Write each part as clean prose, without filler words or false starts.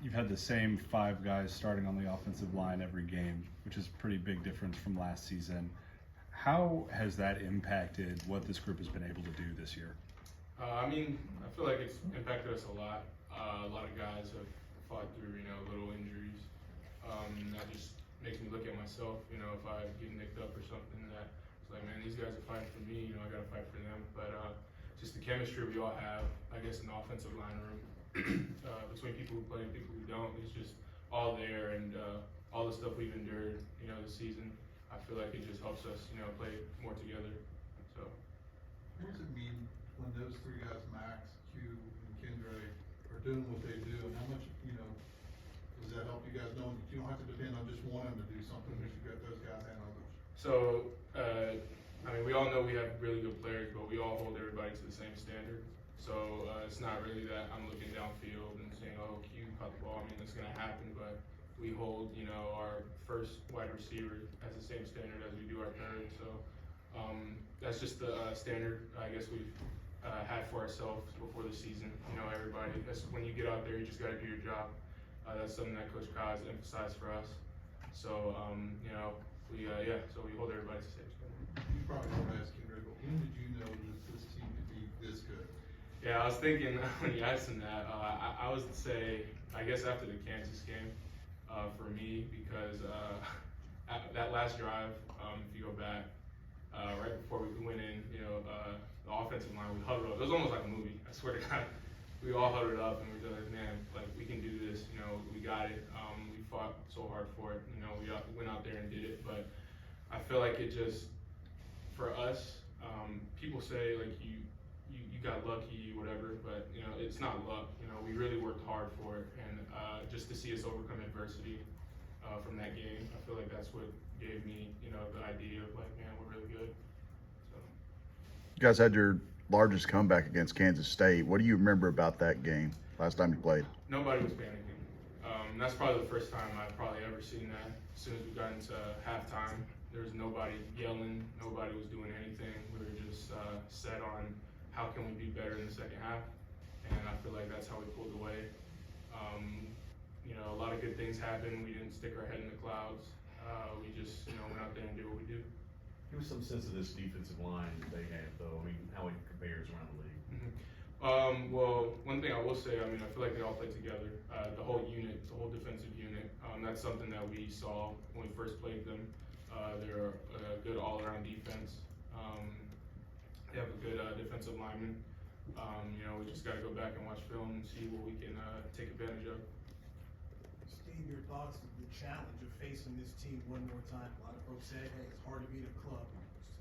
you've had the same 5 guys starting on the offensive line every game, which is a pretty big difference from last season. How has that impacted what this group has been able to do this year? I feel like it's impacted us a lot. A lot of guys have fought through, little injuries. That just makes me look at myself, if I get nicked up or something, that it's like, man, these guys are fighting for me, I gotta fight for them. But just the chemistry we all have, I guess, in the offensive line room, between people who play and people who don't, it's just all there, and all the stuff we've endured, this season, I feel like it just helps us, play more together. So. What does it mean when those 3 guys, Max, Q, and Kendre, are doing what they do, and how much, does that help you guys knowing that you don't have to depend on just one of them to do something, because you've got those guys and others? So, we all know we have really good players, but we all hold everybody to the same standard. So it's not really that I'm looking downfield and saying, oh, Q caught the ball. It's going to happen, but we hold, our first wide receiver as the same standard as we do our third. So that's just the standard, I guess, we've had for ourselves before the season. Everybody, that's when you get out there, you just got to do your job. That's something that Coach Kaz emphasized for us. So, so we hold everybody to the same standard. You probably don't ask Kendre, but when did you know that this team could be this good? Yeah, I was thinking when you asked him that, I was to say, I guess after the Kansas game, for me, because that last drive, if you go back, right before we went in, the offensive line, we huddled up. It was almost like a movie, I swear to God. We all huddled up and we were like, man, we can do this, we got it. We fought so hard for it, we went out there and did it. But I feel like it just, for us, people say you got lucky, whatever, but it's not luck. We really worked hard for it, and just to see us overcome adversity from that game, I feel like that's what gave me, the idea of man, we're really good. So. You guys had your largest comeback against Kansas State. What do you remember about that game last time you played? Nobody was panicking. That's probably the first time I've probably ever seen that. As soon as we got into halftime, there was nobody yelling, nobody was doing anything. We were just set on how can we be better in the second half, and I feel like that's how we pulled away. A lot of good things happened. We didn't stick our head in the clouds. We just went out there and did what we do. Give us some sense of this defensive line that they have, though. How it compares around the league. Well, one thing I will say, I feel like they all play together. The whole unit, the whole defensive unit. That's something that we saw when we first played them. They're a good all-around defense. They have a good defensive lineman. We just got to go back and watch film and see what we can take advantage of. Steve, your thoughts of the challenge of facing this team one more time? A lot of folks say, hey, it's hard to beat a club.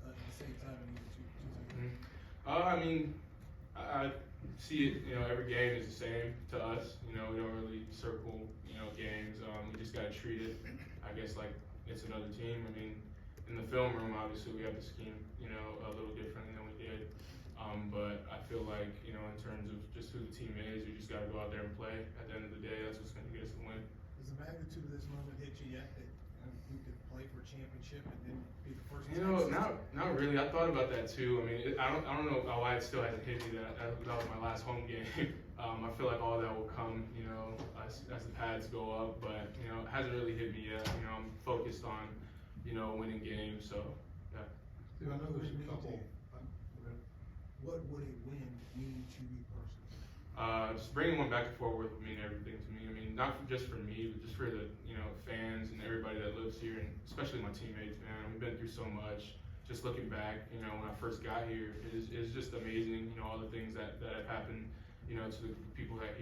At the same time, I see it, every game is the same to us. We don't really circle, games. We just got to treat it, I guess, like it's another team. In the film room, obviously, we have to scheme, a little differently than we did. But I feel like, in terms of just who the team is, we just got to go out there and play. At the end of the day, that's what's going to get us the win. Does the magnitude of this moment hit you yet that you could play for a championship and then be the first? Not really. I thought about that too. I don't know why it still hasn't hit me that was my last home game. I feel like all that will come, as the pads go up. But it hasn't really hit me yet. I'm focused on, winning games. So yeah. Dude, I know there's a couple. What would a win mean to you personally? Just bringing one back and forth would mean everything to me. Not just for me, but just for the fans and everybody that lives here, and especially my teammates. Man, we've been through so much. Just looking back, when I first got here, it's just amazing. All the things that have happened. To the people that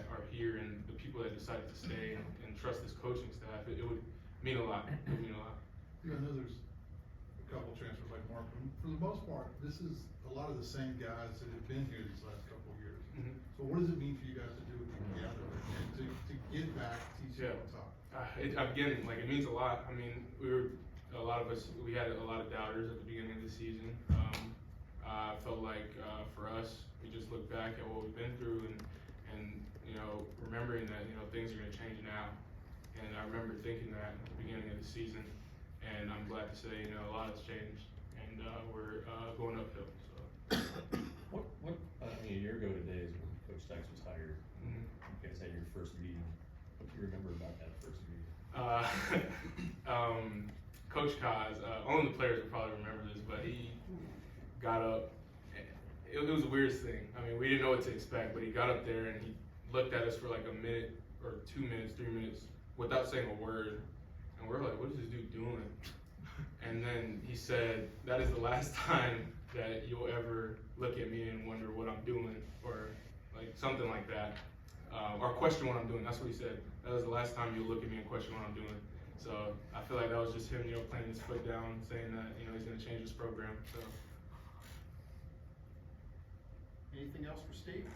are here, and the people that decided to stay and trust this coaching staff. It would mean a lot. It would mean a lot. Yeah, I know there's a couple transfers like Mark, but for the most part, this is a lot of the same guys that have been here these last couple of years. Mm-hmm. So what does it mean for you guys to do it together and to get back TCU on top? Again, it means a lot. A lot of us, we had a lot of doubters at the beginning of the season. I felt like for us, we just look back at what we've been through and remembering that things are going to change now. And I remember thinking that at the beginning of the season, and I'm glad to say a lot has changed, and we're going uphill. So. What a year ago today is when Coach Stykes was hired. Mm-hmm. You guys had your first meeting. What do you remember about that first meeting? Coach Kaz, only the players will probably remember this, but he got up. It was the weirdest thing. I mean, we didn't know what to expect, but he got up there and he looked at us for like a minute or 2 minutes, 3 minutes without saying a word. And we're like, what is this dude doing? And then he said, that is the last time that you'll ever look at me and wonder what I'm doing, or like something like that. Or question what I'm doing. That's what he said. That was the last time you'll look at me and question what I'm doing. So I feel like that was just him, playing his foot down, saying that, he's going to change his program. So. Anything else for Steve?